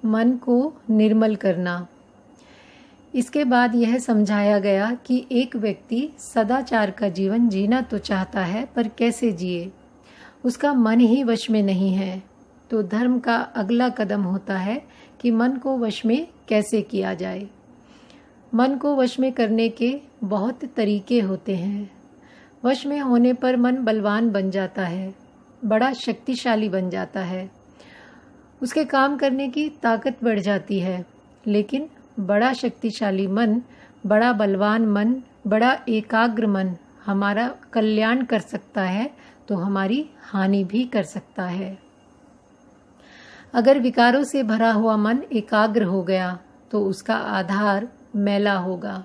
मन को निर्मल करना। इसके बाद यह समझाया गया कि एक व्यक्ति सदाचार का जीवन जीना तो चाहता है, पर कैसे जिए, उसका मन ही वश में नहीं है। तो धर्म का अगला कदम होता है कि मन को वश में कैसे किया जाए। मन को वश में करने के बहुत तरीके होते हैं। वश में होने पर मन बलवान बन जाता है, बड़ा शक्तिशाली बन जाता है, उसके काम करने की ताकत बढ़ जाती है। लेकिन बड़ा शक्तिशाली मन, बड़ा बलवान मन, बड़ा एकाग्र मन हमारा कल्याण कर सकता है तो हमारी हानि भी कर सकता है। अगर विकारों से भरा हुआ मन एकाग्र हो गया तो उसका आधार मैला होगा।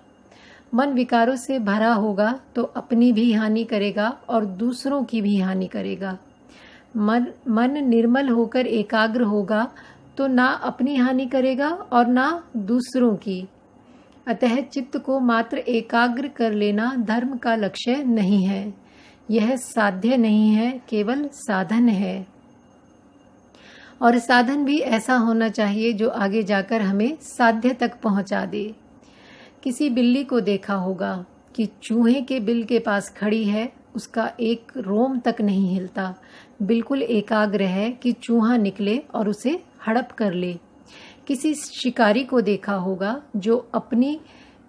मन विकारों से भरा होगा तो अपनी भी हानि करेगा और दूसरों की भी हानि करेगा। मन निर्मल होकर एकाग्र होगा तो ना अपनी हानि करेगा और ना दूसरों की। अतः चित्त को मात्र एकाग्र कर लेना धर्म का लक्ष्य नहीं है। यह साध्य नहीं है, केवल साधन है। और साधन भी ऐसा होना चाहिए जो आगे जाकर हमें साध्य तक पहुंचा दे। किसी बिल्ली को देखा होगा कि चूहे के बिल के पास खड़ी है, उसका एक रोम तक नहीं हिलता, बिल्कुल एकाग्र है कि चूहा निकले और उसे हड़प कर ले। किसी शिकारी को देखा होगा जो अपनी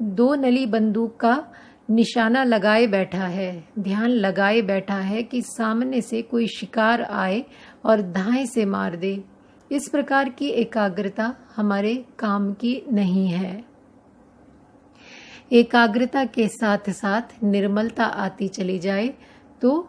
2 नली बंदूक का निशाना लगाए बैठा है, ध्यान लगाए बैठा है कि सामने से कोई शिकार आए और धाए से मार दे। इस प्रकार की एकाग्रता हमारे काम की नहीं है। एकाग्रता के साथ साथ निर्मलता आती चली जाए तो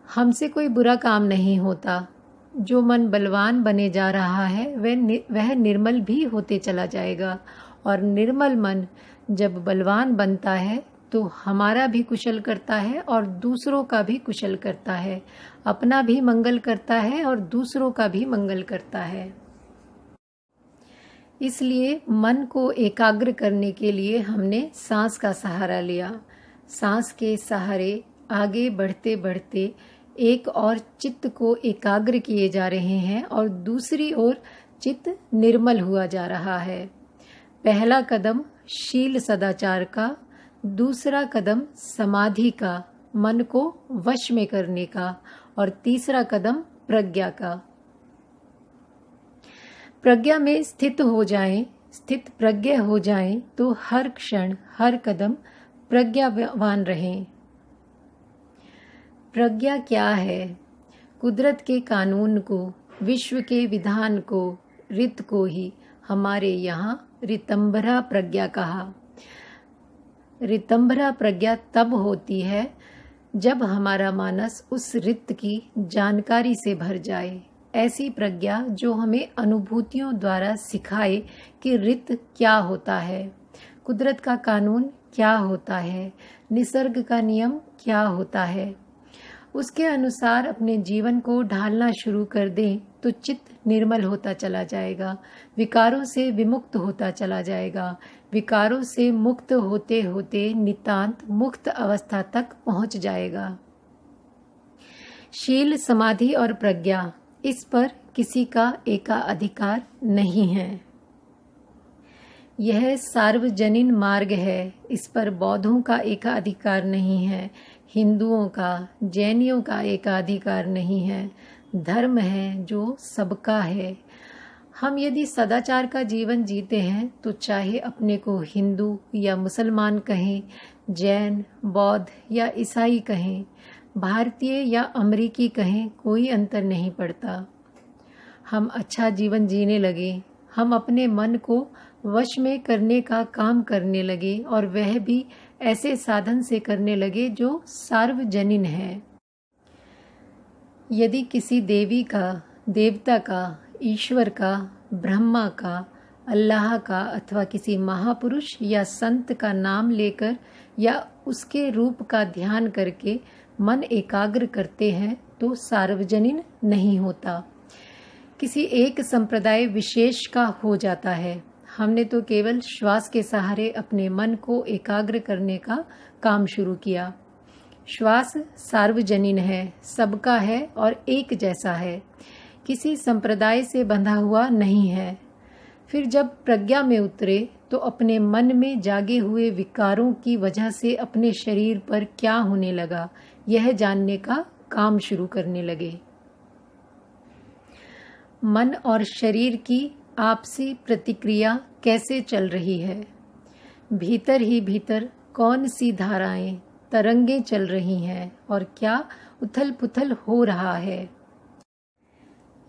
हमसे कोई बुरा काम नहीं होता। जो मन बलवान बने जा रहा है वह निर्मल भी होते चला जाएगा। और निर्मल मन जब बलवान बनता है तो हमारा भी कुशल करता है और दूसरों का भी कुशल करता है, अपना भी मंगल करता है और दूसरों का भी मंगल करता है। इसलिए मन को एकाग्र करने के लिए हमने सांस का सहारा लिया। सांस के सहारे आगे बढ़ते बढ़ते एक और चित्त को एकाग्र किए जा रहे हैं और दूसरी ओर चित्त निर्मल हुआ जा रहा है। पहला कदम शील सदाचार का, दूसरा कदम समाधि का, मन को वश में करने का, और तीसरा कदम प्रज्ञा का। प्रज्ञा में स्थित प्रज्ञ हो जाएं तो हर क्षण हर कदम प्रज्ञावान रहें। प्रज्ञा क्या है? कुदरत के कानून को, विश्व के विधान को, रित को ही हमारे यहाँ ऋतंभरा प्रज्ञा कहा। ऋतंभरा प्रज्ञा तब होती है जब हमारा मानस उस रित की जानकारी से भर जाए। ऐसी प्रज्ञा जो हमें अनुभूतियों द्वारा सिखाए कि रित क्या होता है, कुदरत का कानून क्या होता है, निसर्ग का नियम क्या होता है। उसके अनुसार अपने जीवन को ढालना शुरू कर दें तो चित्त निर्मल होता चला जाएगा, विकारों से विमुक्त होता चला जाएगा। विकारों से मुक्त होते होते नितांत मुक्त अवस्था तक पहुंच जाएगा। शील, समाधि और प्रज्ञा, इस पर किसी का एकाधिकार नहीं है। यह सार्वजनीन मार्ग है, इस पर बौद्धों का एकाधिकार नहीं है, हिंदुओं का, जैनियों का एकाधिकार नहीं है। धर्म है जो सबका है। हम यदि सदाचार का जीवन जीते हैं तो चाहे अपने को हिंदू या मुसलमान कहें, जैन, बौद्ध या ईसाई कहें, भारतीय या अमेरिकी कहें, कोई अंतर नहीं पड़ता। हम अच्छा जीवन जीने लगे, हम अपने मन को वश में करने का काम करने लगे और वह भी ऐसे साधन से करने लगे जो सार्वजनीन है। यदि किसी देवी का, देवता का, ईश्वर का, ब्रह्मा का, अल्लाह का अथवा किसी महापुरुष या संत का नाम लेकर या उसके रूप का ध्यान करके मन एकाग्र करते हैं तो सार्वजनीन नहीं होता, किसी एक संप्रदाय विशेष का हो जाता है। हमने तो केवल श्वास के सहारे अपने मन को एकाग्र करने का काम शुरू किया। श्वास सार्वजनीन है, सबका है और एक जैसा है, किसी संप्रदाय से बंधा हुआ नहीं है। फिर जब प्रज्ञा में उतरे तो अपने मन में जागे हुए विकारों की वजह से अपने शरीर पर क्या होने लगा, यह जानने का काम शुरू करने लगे। मन और शरीर की आपसी प्रतिक्रिया कैसे चल रही है? भीतर ही भीतर कौन सी धाराएं, तरंगें चल रही हैं और क्या उथल पुथल हो रहा है?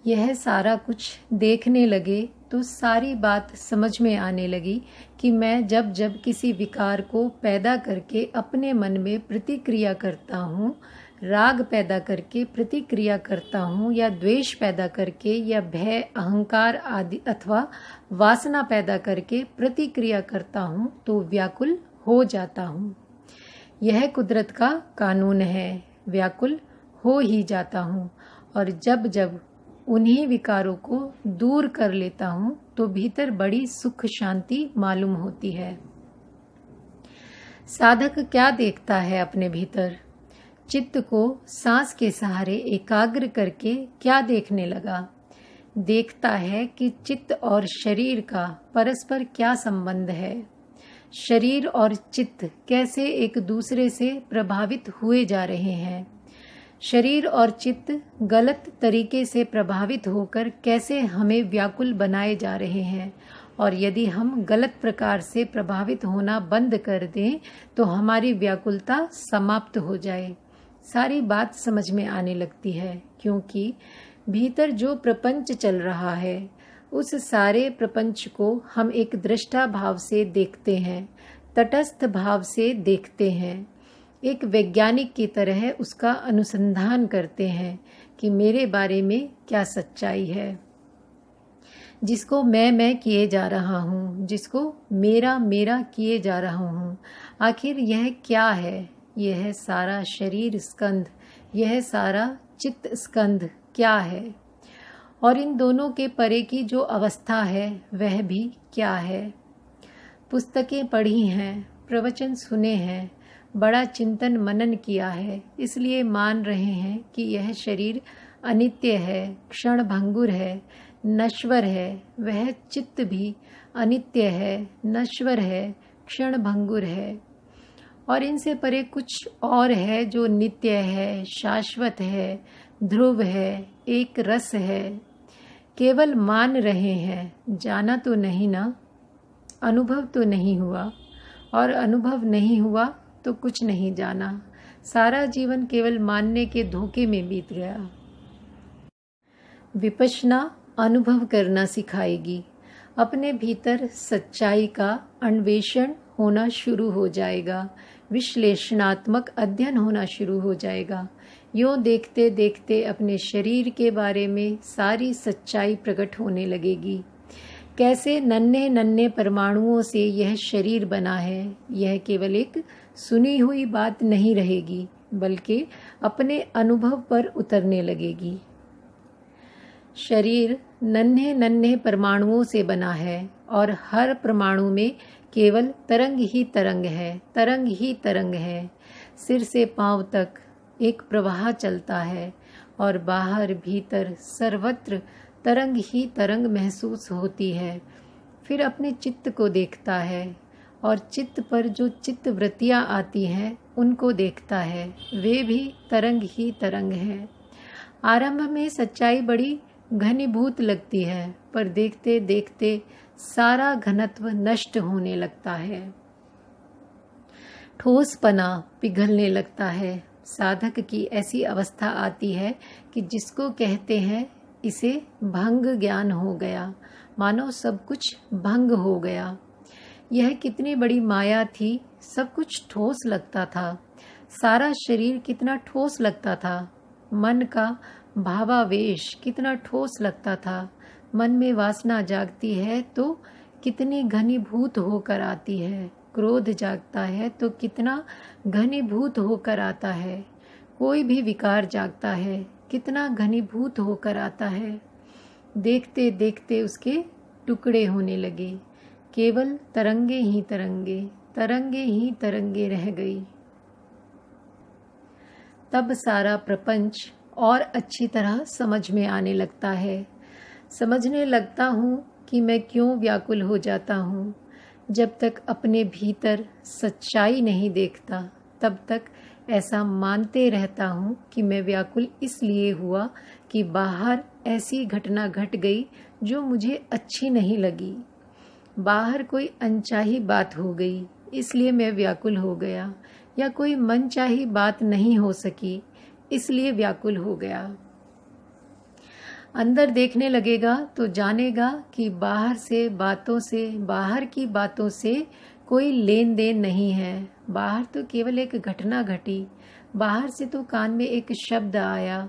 यह सारा कुछ देखने लगे तो सारी बात समझ में आने लगी कि मैं जब जब किसी विकार को पैदा करके अपने मन में प्रतिक्रिया करता हूँ, राग पैदा करके प्रतिक्रिया करता हूँ, या द्वेष पैदा करके, या भय, अहंकार आदि अथवा वासना पैदा करके प्रतिक्रिया करता हूँ, तो व्याकुल हो जाता हूँ। यह कुदरत का कानून है, व्याकुल हो ही जाता हूँ। और जब जब उन्हीं विकारों को दूर कर लेता हूँ तो भीतर बड़ी सुख शांति मालूम होती है। साधक क्या देखता है अपने भीतर? चित्त को सांस के सहारे एकाग्र करके क्या देखने लगा? देखता है कि चित्त और शरीर का परस्पर क्या संबंध है, शरीर और चित्त कैसे एक दूसरे से प्रभावित हुए जा रहे हैं, शरीर और चित्त गलत तरीके से प्रभावित होकर कैसे हमें व्याकुल बनाए जा रहे हैं, और यदि हम गलत प्रकार से प्रभावित होना बंद कर दें तो हमारी व्याकुलता समाप्त हो जाए। सारी बात समझ में आने लगती है, क्योंकि भीतर जो प्रपंच चल रहा है उस सारे प्रपंच को हम एक दृष्टा भाव से देखते हैं, तटस्थ भाव से देखते हैं, एक वैज्ञानिक की तरह उसका अनुसंधान करते हैं कि मेरे बारे में क्या सच्चाई है। जिसको मैं किए जा रहा हूँ, जिसको मेरा मेरा किए जा रहा हूँ, आखिर यह क्या है? यह सारा शरीर स्कंध, यह सारा चित्त स्कंध क्या है? और इन दोनों के परे की जो अवस्था है वह भी क्या है? पुस्तकें पढ़ी हैं, प्रवचन सुने हैं, बड़ा चिंतन मनन किया है, इसलिए मान रहे हैं कि यह शरीर अनित्य है, क्षण भंगुर है, नश्वर है। वह चित्त भी अनित्य है, नश्वर है, क्षण भंगुर है। और इनसे परे कुछ और है जो नित्य है, शाश्वत है, ध्रुव है, एक रस है। केवल मान रहे हैं, जाना तो नहीं ना, अनुभव तो नहीं हुआ, और अनुभव नहीं हुआ तो कुछ नहीं जाना। सारा जीवन केवल मानने के धोखे में बीत गया। विपश्यना अनुभव करना सिखाएगी। अपने भीतर सच्चाई का अन्वेषण होना शुरू हो जाएगा, विश्लेषणात्मक अध्ययन होना शुरू हो जाएगा। यूँ देखते देखते अपने शरीर के बारे में सारी सच्चाई प्रकट होने लगेगी। कैसे नन्हे नन्हे परमाणुओं से यह शरीर बना है, यह केवल एक सुनी हुई बात नहीं रहेगी, बल्कि अपने अनुभव पर उतरने लगेगी। शरीर नन्हे नन्हे परमाणुओं से बना है और हर परमाणु में केवल तरंग ही तरंग है, तरंग ही तरंग है। सिर से पांव तक एक प्रवाह चलता है और बाहर भीतर सर्वत्र तरंग ही तरंग महसूस होती है। फिर अपने चित्त को देखता है और चित्त पर जो चित्त वृत्तियाँ आती हैं उनको देखता है, वे भी तरंग ही तरंग हैं। आरंभ में सच्चाई बड़ी घनीभूत लगती है, पर देखते देखते सारा घनत्व नष्ट होने लगता है, ठोसपना पिघलने लगता है। साधक की ऐसी अवस्था आती है कि जिसको कहते हैं इसे भंग ज्ञान हो गया, मानो सब कुछ भंग हो गया। यह कितनी बड़ी माया थी, सब कुछ ठोस लगता था, सारा शरीर कितना ठोस लगता था, मन का भावावेश कितना ठोस लगता था। मन में वासना जागती है तो कितनी घनीभूत होकर आती है, क्रोध जागता है तो कितना घनीभूत होकर आता है, कोई भी विकार जागता है कितना घनीभूत होकर आता है। देखते देखते उसके टुकड़े होने लगे, केवल तरंगे ही तरंगे, तरंगे ही तरंगे रह गई। तब सारा प्रपंच और अच्छी तरह समझ में आने लगता है। समझने लगता हूँ कि मैं क्यों व्याकुल हो जाता हूँ। जब तक अपने भीतर सच्चाई नहीं देखता तब तक ऐसा मानते रहता हूँ कि मैं व्याकुल इसलिए हुआ कि बाहर ऐसी घटना घट गई जो मुझे अच्छी नहीं लगी। बाहर कोई अनचाही बात हो गई इसलिए मैं व्याकुल हो गया, या कोई मनचाही बात नहीं हो सकी इसलिए व्याकुल हो गया। अंदर देखने लगेगा तो जानेगा कि बाहर की बातों से कोई लेन देन नहीं है। बाहर तो केवल एक घटना घटी, बाहर से तो कान में एक शब्द आया,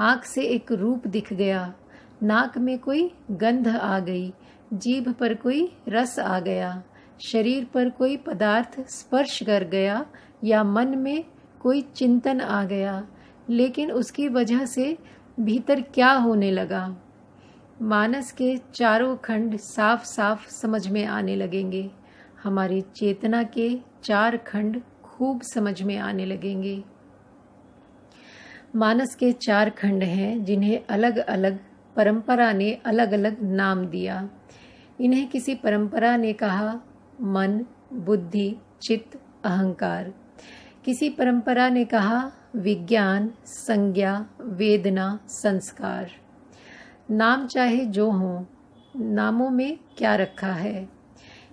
आँख से एक रूप दिख गया, नाक में कोई गंध आ गई, जीभ पर कोई रस आ गया, शरीर पर कोई पदार्थ स्पर्श कर गया, या मन में कोई चिंतन आ गया। लेकिन उसकी वजह से भीतर क्या होने लगा? मानस के चारों खंड साफ साफ समझ में आने लगेंगे। हमारी चेतना के 4 खंड खूब समझ में आने लगेंगे। मानस के 4 खंड हैं जिन्हें अलग अलग परंपरा ने अलग अलग नाम दिया। इन्हें किसी परंपरा ने कहा मन, बुद्धि, चित्त, अहंकार। किसी परंपरा ने कहा विज्ञान, संज्ञा, वेदना, संस्कार। नाम चाहे जो हो, नामों में क्या रखा है।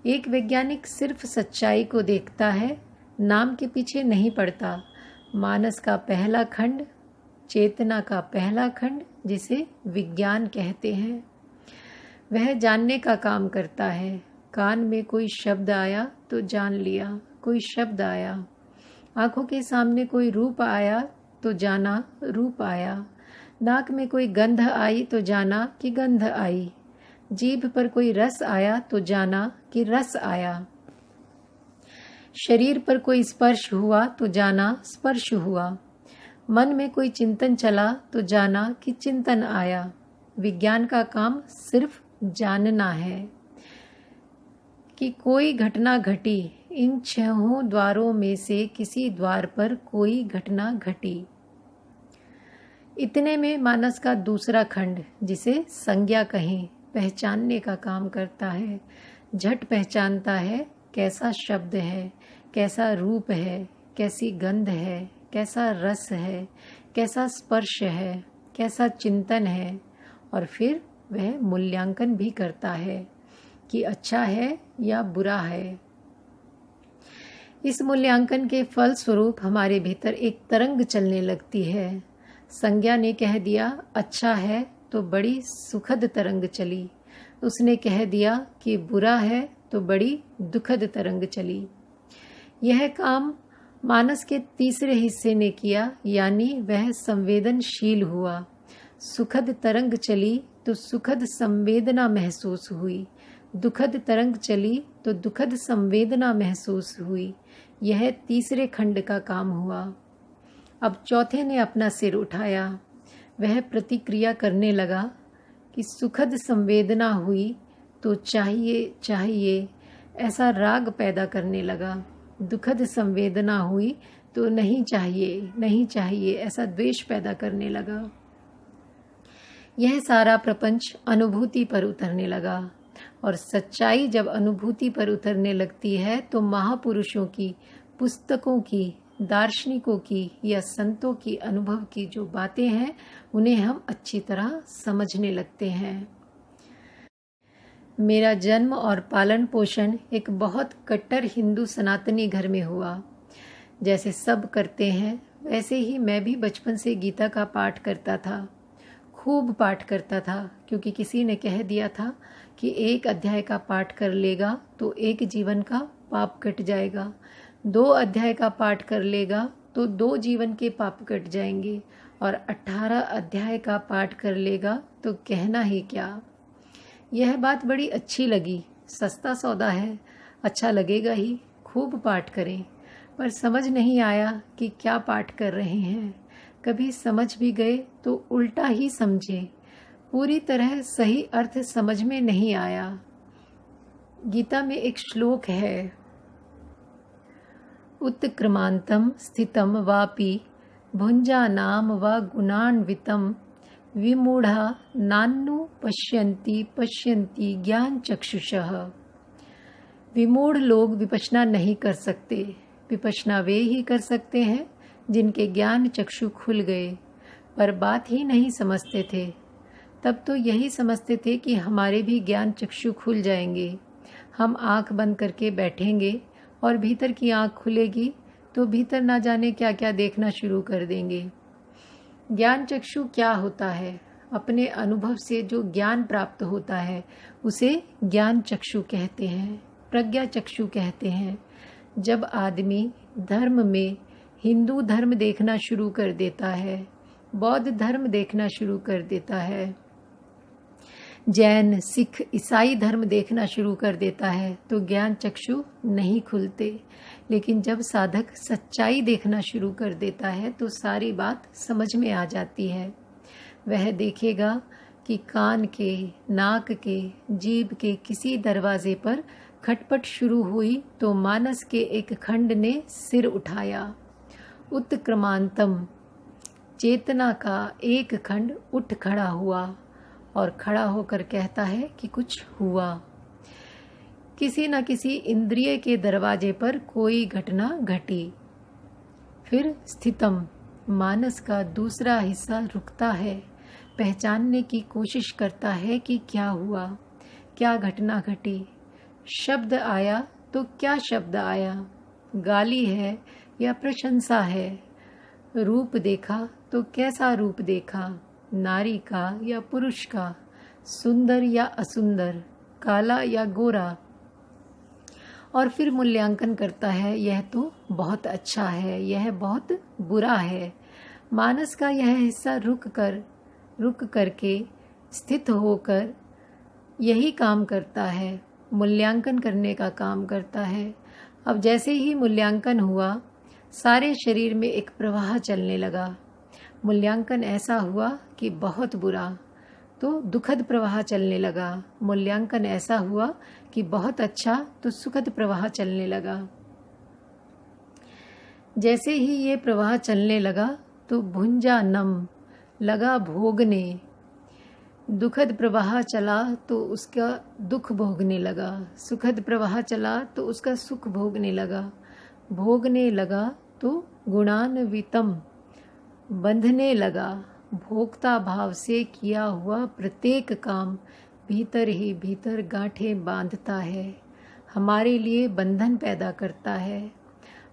एक वैज्ञानिक सिर्फ सच्चाई को देखता है, नाम के पीछे नहीं पड़ता। मानस का पहला खंड, चेतना का पहला खंड, जिसे विज्ञान कहते हैं, वह जानने का काम करता है। कान में कोई शब्द आया तो जान लिया, कोई शब्द आया। आंखों के सामने कोई रूप आया तो जाना रूप आया। नाक में कोई गंध आई तो जाना कि गंध आई। जीभ पर कोई रस आया तो जाना कि रस आया। शरीर पर कोई स्पर्श हुआ तो जाना स्पर्श हुआ। मन में कोई चिंतन चला तो जाना कि चिंतन आया। विज्ञान का काम सिर्फ जानना है कि कोई घटना घटी। इन 6 द्वारों में से किसी द्वार पर कोई घटना घटी। इतने में मानस का दूसरा खंड, जिसे संज्ञा कहें, पहचानने का काम करता है। झट पहचानता है कैसा शब्द है, कैसा रूप है, कैसी गंध है, कैसा रस है, कैसा स्पर्श है, कैसा चिंतन है, और फिर वह मूल्यांकन भी करता है कि अच्छा है या बुरा है। इस मूल्यांकन के फल स्वरूप हमारे भीतर एक तरंग चलने लगती है। संज्ञा ने कह दिया अच्छा है तो बड़ी सुखद तरंग चली। उसने कह दिया कि बुरा है तो बड़ी दुखद तरंग चली। यह काम मानस के तीसरे हिस्से ने किया, यानी वह संवेदनशील हुआ। सुखद तरंग चली तो सुखद संवेदना महसूस हुई, दुखद तरंग चली तो दुखद संवेदना महसूस हुई। यह तीसरे खंड का काम हुआ। अब चौथे ने अपना सिर उठाया। वह प्रतिक्रिया करने लगा कि सुखद संवेदना हुई तो चाहिए ऐसा राग पैदा करने लगा। दुखद संवेदना हुई तो नहीं चाहिए ऐसा द्वेष पैदा करने लगा। यह सारा प्रपंच अनुभूति पर उतरने लगा, और सच्चाई जब अनुभूति पर उतरने लगती है तो महापुरुषों की, पुस्तकों की, दार्शनिकों की या संतों की अनुभव की जो बातें हैं उन्हें हम अच्छी तरह समझने लगते हैं। मेरा जन्म और पालन पोषण एक बहुत कट्टर हिंदू सनातनी घर में हुआ। जैसे सब करते हैं वैसे ही मैं भी बचपन से गीता का पाठ करता था, खूब पाठ करता था, क्योंकि किसी ने कह दिया था कि 1 अध्याय का पाठ कर लेगा तो 1 जीवन का पाप कट जाएगा, 2 अध्याय का पाठ कर लेगा तो 2 जीवन के पाप कट जाएंगे, और 18 अध्याय का पाठ कर लेगा तो कहना ही क्या। यह बात बड़ी अच्छी लगी। सस्ता सौदा है, अच्छा लगेगा ही, खूब पाठ करें। पर समझ नहीं आया कि क्या पाठ कर रहे हैं। कभी समझ भी गए तो उल्टा ही समझे, पूरी तरह सही अर्थ समझ में नहीं आया। गीता में एक श्लोक है, उत्क्रमांतम स्थितम वापि भुंजानाम व गुणान्वितम विमूढ़ा नान्नु पश्यन्ति पश्यन्ति ज्ञान चक्षुषः। विमूढ़ लोग विपश्यना नहीं कर सकते। विपश्यना वे ही कर सकते हैं जिनके ज्ञान चक्षु खुल गए, पर बात ही नहीं समझते थे। तब तो यही समझते थे कि हमारे भी ज्ञान चक्षु खुल जाएंगे, हम आंख बंद करके बैठेंगे और भीतर की आंख खुलेगी तो भीतर ना जाने क्या क्या देखना शुरू कर देंगे। ज्ञान चक्षु क्या होता है? अपने अनुभव से जो ज्ञान प्राप्त होता है उसे ज्ञान चक्षु कहते हैं, प्रज्ञा चक्षु कहते हैं। जब आदमी धर्म में हिंदू धर्म देखना शुरू कर देता है, बौद्ध धर्म देखना शुरू कर देता है, जैन सिख ईसाई धर्म देखना शुरू कर देता है तो ज्ञान चक्षु नहीं खुलते। लेकिन जब साधक सच्चाई देखना शुरू कर देता है तो सारी बात समझ में आ जाती है। वह देखेगा कि कान के, नाक के, जीभ के किसी दरवाजे पर खटपट शुरू हुई तो मानस के एक खंड ने सिर उठाया। उत्क्रमांतम, चेतना का एक खंड उठ खड़ा हुआ और खड़ा होकर कहता है कि कुछ हुआ। किसी न किसी इंद्रिय के दरवाजे पर कोई घटना घटी। फिर स्थितम, मानस का दूसरा हिस्सा रुकता है, पहचानने की कोशिश करता है कि क्या हुआ, क्या घटना घटी। शब्द आया तो क्या शब्द आया, गाली है या प्रशंसा है। रूप देखा तो कैसा रूप देखा, नारी का या पुरुष का, सुंदर या असुंदर, काला या गोरा। और फिर मूल्यांकन करता है, यह तो बहुत अच्छा है, यह बहुत बुरा है। मानस का यह हिस्सा रुक करके स्थित होकर यही काम करता है, मूल्यांकन करने का काम करता है। अब जैसे ही मूल्यांकन हुआ, सारे शरीर में एक प्रवाह चलने लगा। मूल्यांकन ऐसा हुआ कि बहुत बुरा, तो दुखद प्रवाह चलने लगा। मूल्यांकन ऐसा हुआ कि बहुत अच्छा, तो सुखद प्रवाह चलने लगा। जैसे ही ये प्रवाह चलने लगा तो भुंजा नम लगा भोगने। दुखद प्रवाह चला तो उसका दुख भोगने लगा, सुखद प्रवाह चला तो उसका सुख भोगने लगा। भोगने लगा तो गुणान्वितम, बंधने लगा। भोक्ता भाव से किया हुआ प्रत्येक काम भीतर ही भीतर गांठें बांधता है, हमारे लिए बंधन पैदा करता है।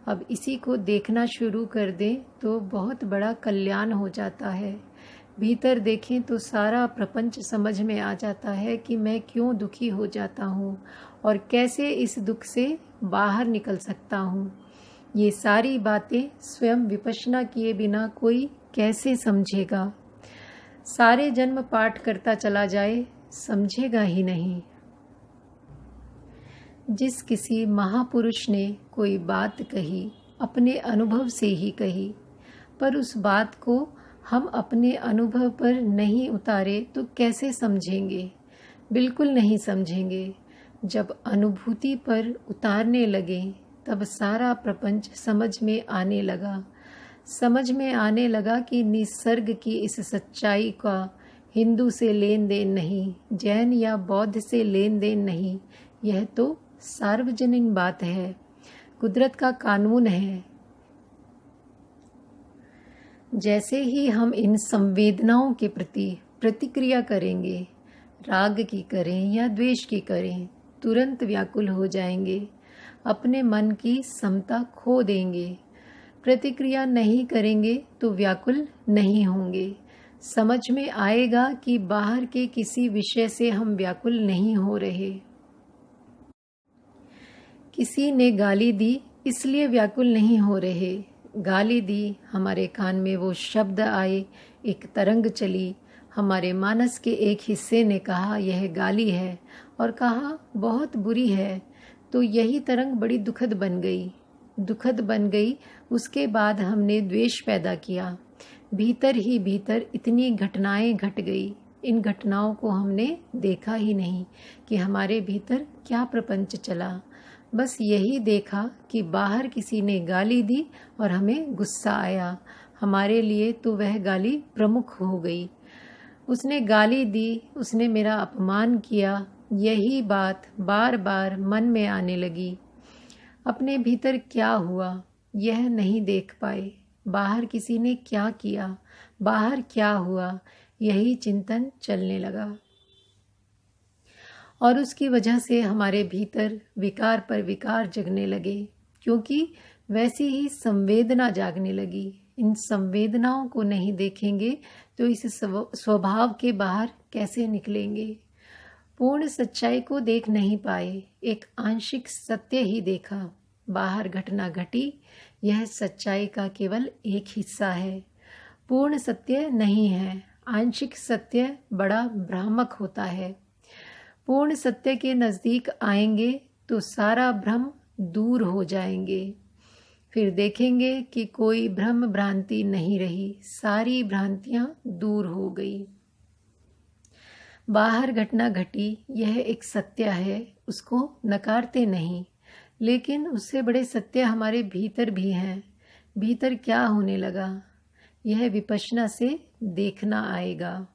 अब इसी को देखना शुरू कर दें तो बहुत बड़ा कल्याण हो जाता है। भीतर देखें तो सारा प्रपंच समझ में आ जाता है कि मैं क्यों दुखी हो जाता हूँ और कैसे इस दुख से बाहर निकल सकता हूँ। ये सारी बातें स्वयं विपश्यना किए बिना कोई कैसे समझेगा? सारे जन्म पाठ करता चला जाए, समझेगा ही नहीं। जिस किसी महापुरुष ने कोई बात कही, अपने अनुभव से ही कही, पर उस बात को हम अपने अनुभव पर नहीं उतारे तो कैसे समझेंगे? बिल्कुल नहीं समझेंगे। जब अनुभूति पर उतारने लगे तब सारा प्रपंच समझ में आने लगा। समझ में आने लगा कि निसर्ग की इस सच्चाई का हिंदू से लेन देन नहीं, जैन या बौद्ध से लेन देन नहीं, यह तो सार्वजनिक बात है, कुदरत का कानून है। जैसे ही हम इन संवेदनाओं के प्रति प्रतिक्रिया करेंगे, राग की करें या द्वेष की करें, तुरंत व्याकुल हो जाएंगे, अपने मन की समता खो देंगे। प्रतिक्रिया नहीं करेंगे तो व्याकुल नहीं होंगे। समझ में आएगा कि बाहर के किसी विषय से हम व्याकुल नहीं हो रहे। किसी ने गाली दी इसलिए व्याकुल नहीं हो रहे। गाली दी, हमारे कान में वो शब्द आए, एक तरंग चली, हमारे मानस के एक हिस्से ने कहा यह गाली है और कहा बहुत बुरी है, तो यही तरंग बड़ी दुखद बन गई। उसके बाद हमने द्वेष पैदा किया। भीतर ही भीतर इतनी घटनाएं घट गई। इन घटनाओं को हमने देखा ही नहीं कि हमारे भीतर क्या प्रपंच चला। बस यही देखा कि बाहर किसी ने गाली दी और हमें गुस्सा आया। हमारे लिए तो वह गाली प्रमुख हो गई। उसने गाली दी, उसने मेरा अपमान किया, यही बात बार बार मन में आने लगी। अपने भीतर क्या हुआ यह नहीं देख पाए, बाहर किसी ने क्या किया, बाहर क्या हुआ, यही चिंतन चलने लगा। और उसकी वजह से हमारे भीतर विकार पर विकार जगने लगे, क्योंकि वैसी ही संवेदना जागने लगी। इन संवेदनाओं को नहीं देखेंगे तो इस स्वभाव के बाहर कैसे निकलेंगे। पूर्ण सच्चाई को देख नहीं पाए, एक आंशिक सत्य ही देखा। बाहर घटना घटी, यह सच्चाई का केवल एक हिस्सा है, पूर्ण सत्य नहीं है। आंशिक सत्य बड़ा भ्रामक होता है। पूर्ण सत्य के नज़दीक आएंगे तो सारा भ्रम दूर हो जाएंगे। फिर देखेंगे कि कोई भ्रम भ्रांति नहीं रही, सारी भ्रांतियां दूर हो गई। बाहर घटना घटी, यह एक सत्य है, उसको नकारते नहीं, लेकिन उससे बड़े सत्य हमारे भीतर भी हैं। भीतर क्या होने लगा, यह विपश्यना से देखना आएगा।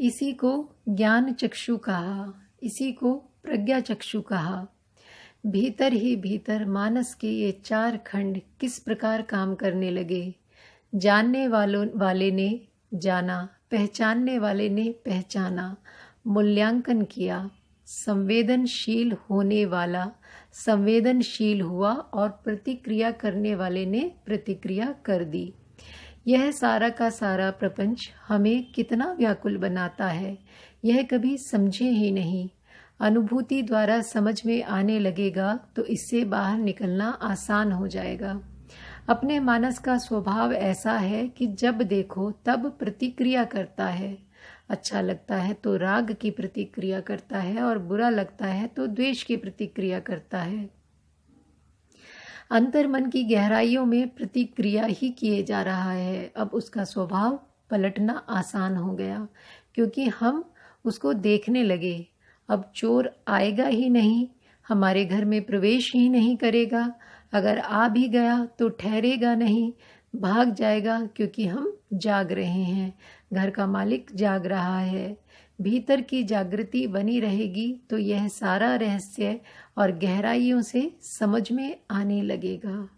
इसी को ज्ञान चक्षु कहा, इसी को प्रज्ञा चक्षु कहा। भीतर ही भीतर मानस के ये 4 खंड किस प्रकार काम करने लगे। जानने वाले ने जाना, पहचानने वाले ने पहचाना, मूल्यांकन किया। संवेदनशील होने वाला संवेदनशील हुआ और प्रतिक्रिया करने वाले ने प्रतिक्रिया कर दी। यह सारा का सारा प्रपंच हमें कितना व्याकुल बनाता है, यह कभी समझे ही नहीं। अनुभूति द्वारा समझ में आने लगेगा तो इससे बाहर निकलना आसान हो जाएगा। अपने मानस का स्वभाव ऐसा है कि जब देखो तब प्रतिक्रिया करता है। अच्छा लगता है तो राग की प्रतिक्रिया करता है और बुरा लगता है तो द्वेष की प्रतिक्रिया करता है। अंतर्मन की गहराइयों में प्रतिक्रिया ही किए जा रहा है। अब उसका स्वभाव पलटना आसान हो गया, क्योंकि हम उसको देखने लगे। अब चोर आएगा ही नहीं, हमारे घर में प्रवेश ही नहीं करेगा। अगर आ भी गया तो ठहरेगा नहीं, भाग जाएगा, क्योंकि हम जाग रहे हैं। घर का मालिक जाग रहा है। भीतर की जागृति बनी रहेगी तो यह सारा रहस्य और गहराइयों से समझ में आने लगेगा।